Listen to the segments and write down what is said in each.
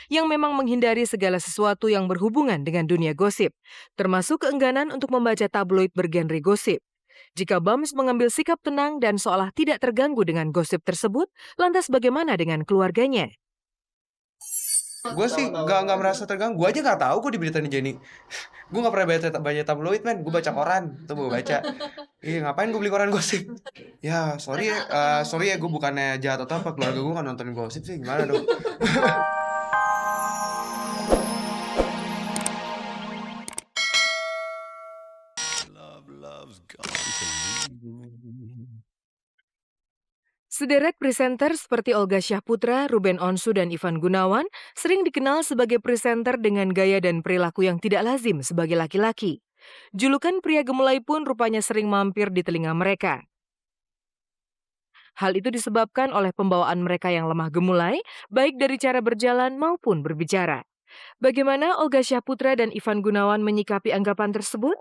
yang memang menghindari segala sesuatu yang berhubungan dengan dunia gosip, termasuk keengganan untuk membaca tabloid bergenre gosip. Jika Bams mengambil sikap tenang dan seolah tidak terganggu dengan gosip tersebut, lantas bagaimana dengan keluarganya? Gue sih nggak merasa terganggu. Gue aja nggak tahu kok di beritanya Jenny. Gue nggak pernah baca tabloid, men. Gue baca koran, itu gue baca. Iya, ngapain gue beli koran gosip? Ya sorry ya, gue bukannya jahat atau apa, keluarga gue kan nonton gosip sih, gimana dong? Sederet presenter seperti Olga Syahputra, Ruben Onsu, dan Ivan Gunawan sering dikenal sebagai presenter dengan gaya dan perilaku yang tidak lazim sebagai laki-laki. Julukan pria gemulai pun rupanya sering mampir di telinga mereka. Hal itu disebabkan oleh pembawaan mereka yang lemah gemulai, baik dari cara berjalan maupun berbicara. Bagaimana Olga Syahputra dan Ivan Gunawan menyikapi anggapan tersebut?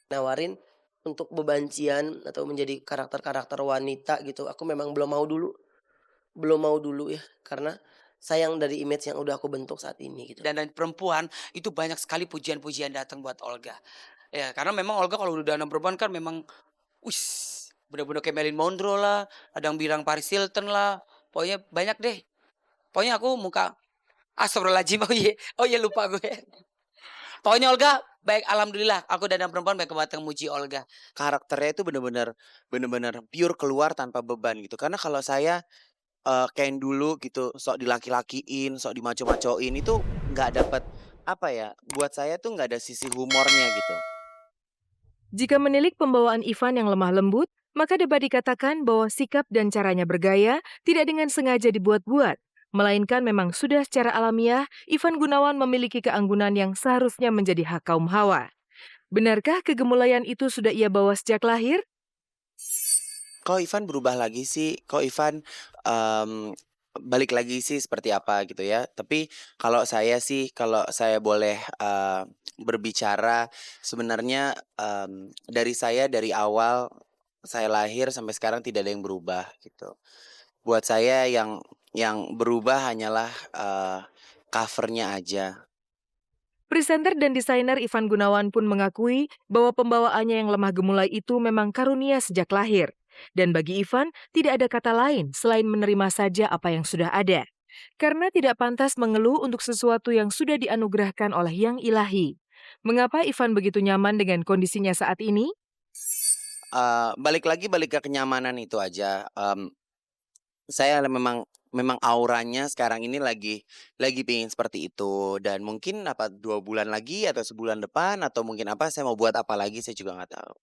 Nawarin untuk bebancian atau menjadi karakter-karakter wanita gitu, aku memang belum mau dulu ya, karena sayang dari image yang udah aku bentuk saat ini gitu. Dan perempuan itu banyak sekali pujian-pujian datang buat Olga. Ya, karena memang Olga kalau udah anak perempuan kan memang bener-bener kayak Marilyn Monroe lah, ada yang bilang Paris Hilton lah, pokoknya banyak deh. Pokoknya aku astagfirullahaladzim, oh iya lupa gue. Pokoknya Olga baik, alhamdulillah aku dan perempuan baik banget memuji Olga. Karakternya itu bener-bener pure keluar tanpa beban gitu. Karena kalau saya kayak yang dulu gitu, sok dilaki-lakiin, sok dimaco-macoin, itu nggak dapet apa ya? Buat saya tuh nggak ada sisi humornya gitu. Jika menilik pembawaan Ivan yang lemah lembut, maka dapat dikatakan bahwa sikap dan caranya bergaya tidak dengan sengaja dibuat-buat, melainkan memang sudah secara alamiah Ivan Gunawan memiliki keanggunan yang seharusnya menjadi hak kaum hawa. Benarkah kegemulayan itu sudah ia bawa sejak lahir? Kok Ivan berubah lagi sih? Kok Ivan balik lagi sih seperti apa gitu ya? Tapi kalau saya boleh berbicara, sebenarnya dari awal saya lahir sampai sekarang tidak ada yang berubah gitu. Buat saya yang berubah hanyalah covernya aja. Presenter dan desainer Ivan Gunawan pun mengakui bahwa pembawaannya yang lemah gemulai itu memang karunia sejak lahir. Dan bagi Ivan, tidak ada kata lain selain menerima saja apa yang sudah ada. Karena tidak pantas mengeluh untuk sesuatu yang sudah dianugerahkan oleh Yang Ilahi. Mengapa Ivan begitu nyaman dengan kondisinya saat ini? Balik ke kenyamanan itu aja. Saya memang auranya sekarang ini lagi pingin seperti itu, dan mungkin 2 bulan lagi atau sebulan depan atau mungkin saya mau buat apa lagi saya juga nggak tahu.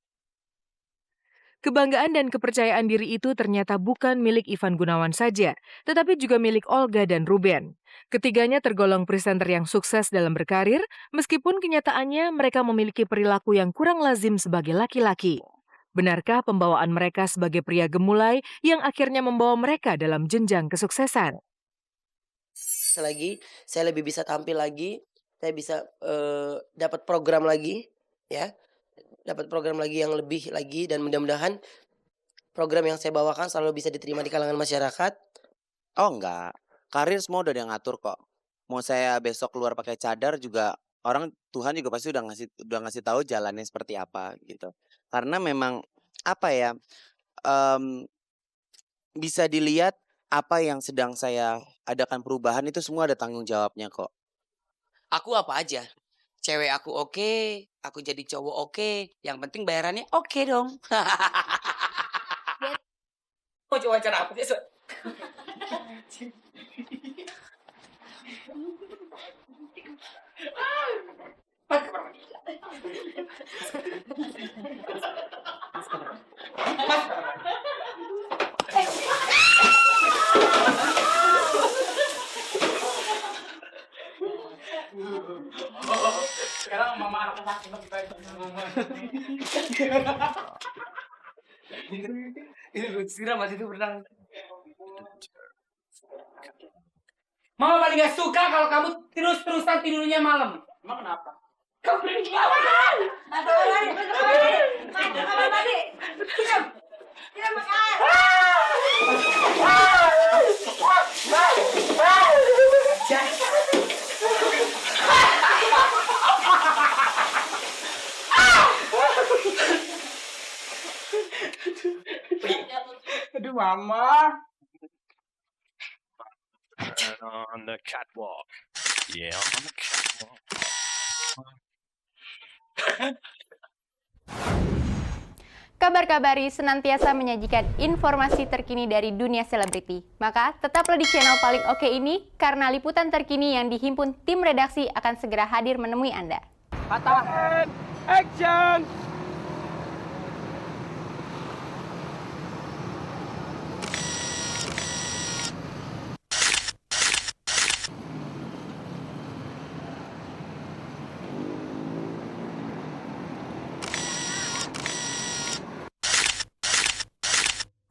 Kebanggaan dan kepercayaan diri itu ternyata bukan milik Ivan Gunawan saja, tetapi juga milik Olga dan Ruben. Ketiganya tergolong presenter yang sukses dalam berkarir, meskipun kenyataannya mereka memiliki perilaku yang kurang lazim sebagai laki-laki. Benarkah pembawaan mereka sebagai pria gemulai yang akhirnya membawa mereka dalam jenjang kesuksesan? Selagi saya lebih bisa tampil lagi, saya bisa dapat program lagi, ya. Dapat program lagi yang lebih lagi, dan mudah-mudahan program yang saya bawakan selalu bisa diterima di kalangan masyarakat. Oh enggak, karir semua udah ada yang ngatur kok. Mau saya besok keluar pakai cadar juga, Tuhan juga pasti udah ngasih tahu jalannya seperti apa gitu. Karena memang apa ya, bisa dilihat apa yang sedang saya adakan perubahan itu semua ada tanggung jawabnya kok. Aku apa aja. Cewek aku oke, aku jadi cowok oke, yang penting bayarannya oke dong. Mau wawancara apa sih? Sekarang mama aku sakit kita ini gue siram masih itu berenang. Mama paling gak suka kalau kamu terus-terusan tidurnya malam. Emang kenapa? Kamu berani ngelawan. Tadi. Kita makan. Jangan. Mama. On the catwalk. Yeah, on the catwalk. Kabar-kabari senantiasa menyajikan informasi terkini dari dunia selebriti. Maka tetaplah di channel paling oke ini karena liputan terkini yang dihimpun tim redaksi akan segera hadir menemui Anda. Patahan. Action.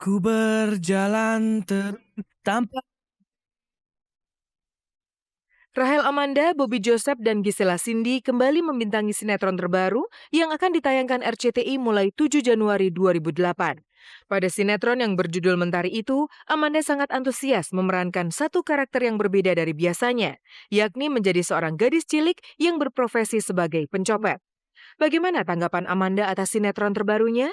Ku berjalan tanpa. Rahel Amanda, Bobby Joseph, dan Gisela Cindy kembali membintangi sinetron terbaru yang akan ditayangkan RCTI mulai 7 Januari 2008. Pada sinetron yang berjudul Mentari itu, Amanda sangat antusias memerankan satu karakter yang berbeda dari biasanya, yakni menjadi seorang gadis cilik yang berprofesi sebagai pencopet. Bagaimana tanggapan Amanda atas sinetron terbarunya?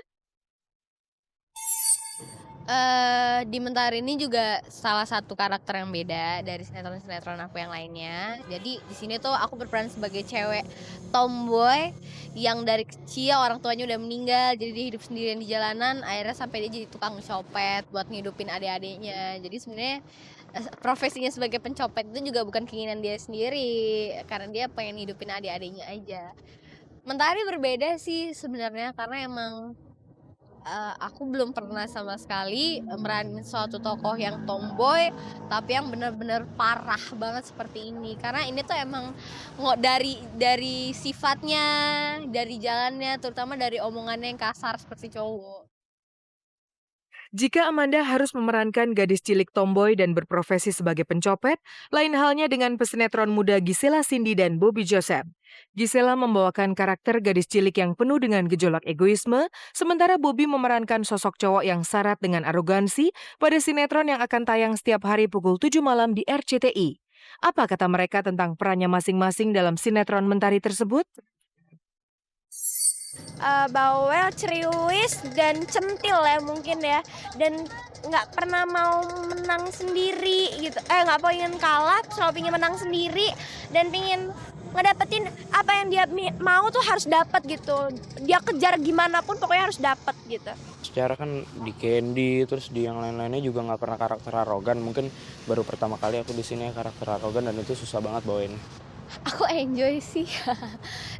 Di Mentari ini juga salah satu karakter yang beda dari sinetron-sinetron aku yang lainnya. Jadi di sini tuh aku berperan sebagai cewek tomboy yang dari kecil orang tuanya udah meninggal, jadi dia hidup sendirian di jalanan. Akhirnya sampai dia jadi tukang copet buat ngidupin adik-adiknya. Jadi sebenarnya profesinya sebagai pencopet itu juga bukan keinginan dia sendiri, karena dia pengen hidupin adik-adiknya aja. Mentari berbeda sih sebenarnya karena emang aku belum pernah sama sekali meranin suatu tokoh yang tomboy tapi yang benar-benar parah banget seperti ini, karena ini tuh emang dari sifatnya, dari jalannya, terutama dari omongannya yang kasar seperti cowok. Jika Amanda harus memerankan gadis cilik tomboy dan berprofesi sebagai pencopet, lain halnya dengan pesinetron muda Gisela Cindy dan Bobby Joseph. Gisela membawakan karakter gadis cilik yang penuh dengan gejolak egoisme, sementara Bobby memerankan sosok cowok yang syarat dengan arogansi pada sinetron yang akan tayang setiap hari pukul 7 malam di RCTI. Apa kata mereka tentang perannya masing-masing dalam sinetron Mentari tersebut? Bawel, ceriwis, dan centil ya mungkin ya, dan nggak pernah mau menang sendiri gitu, nggak pengen kalah, selalu pengen menang sendiri dan pengen ngedapetin apa yang dia mau tuh harus dapat gitu, dia kejar gimana pun pokoknya harus dapat gitu. Secara kan di Candy terus di yang lain-lainnya juga nggak pernah karakter arogan, mungkin baru pertama kali aku di sini karakter arogan dan itu susah banget bawain. Aku enjoy sih,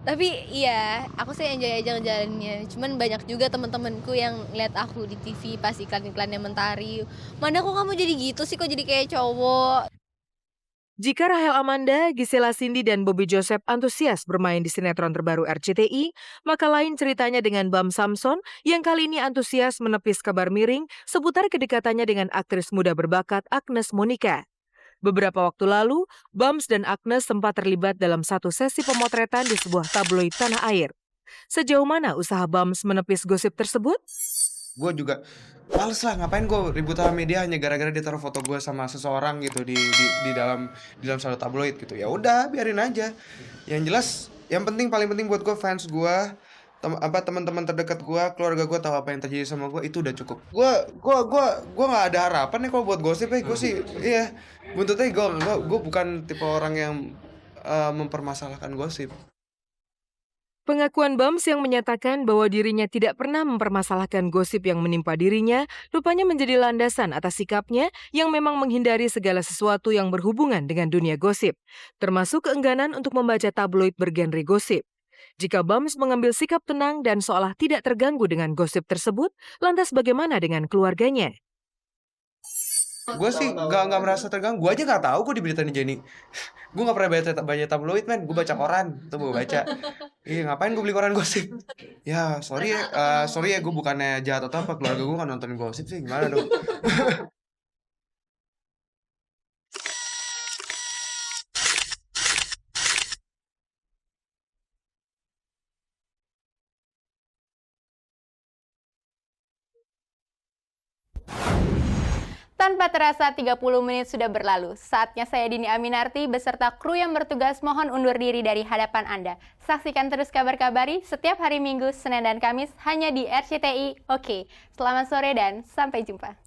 tapi iya aku sih enjoy aja ngejalannya. Cuman banyak juga teman-temanku yang lihat aku di TV pas iklan-iklannya Mentari. Mana kok kamu jadi gitu sih, kok jadi kayak cowok? Jika Rahel Amanda, Gisela Cindy, dan Bobby Joseph antusias bermain di sinetron terbaru RCTI, maka lain ceritanya dengan Bam Samson yang kali ini antusias menepis kabar miring seputar kedekatannya dengan aktris muda berbakat Agnes Monica. Beberapa waktu lalu, Bams dan Agnes sempat terlibat dalam satu sesi pemotretan di sebuah tabloid tanah air. Sejauh mana usaha Bams menepis gosip tersebut? Gue juga males lah, ngapain gue ribut sama media hanya gara-gara dia taruh foto gue sama seseorang gitu di dalam satu tabloid gitu. Ya udah, biarin aja. Yang jelas, paling penting buat gue, fans gue, teman-teman terdekat gue, keluarga gue tahu apa yang terjadi sama gue, itu udah cukup. Gue nggak ada harapan nih kalau buat gosip ya. Gue sih iya, buntutnya gue bukan tipe orang yang mempermasalahkan gosip. Pengakuan Bams yang menyatakan bahwa dirinya tidak pernah mempermasalahkan gosip yang menimpa dirinya rupanya menjadi landasan atas sikapnya yang memang menghindari segala sesuatu yang berhubungan dengan dunia gosip, termasuk keengganan untuk membaca tabloid bergenre gosip. Jika Bams mengambil sikap tenang dan seolah tidak terganggu dengan gosip tersebut, lantas bagaimana dengan keluarganya? Gue sih nggak merasa terganggu. Gue aja nggak tahu kok di berita nih Jenny. Gue nggak pernah baca tabloid, men. Gue baca koran, tuh gue baca. Iya, ngapain gue beli koran gosip? Ya sorry ya, gue bukannya jahat atau apa. Keluarga gue kan nonton gosip sih, gimana dong? Tanpa terasa 30 menit sudah berlalu. Saatnya saya Dini Aminarti beserta kru yang bertugas mohon undur diri dari hadapan Anda. Saksikan terus kabar-kabari setiap hari Minggu, Senin dan Kamis hanya di RCTI. Oke, selamat sore dan sampai jumpa.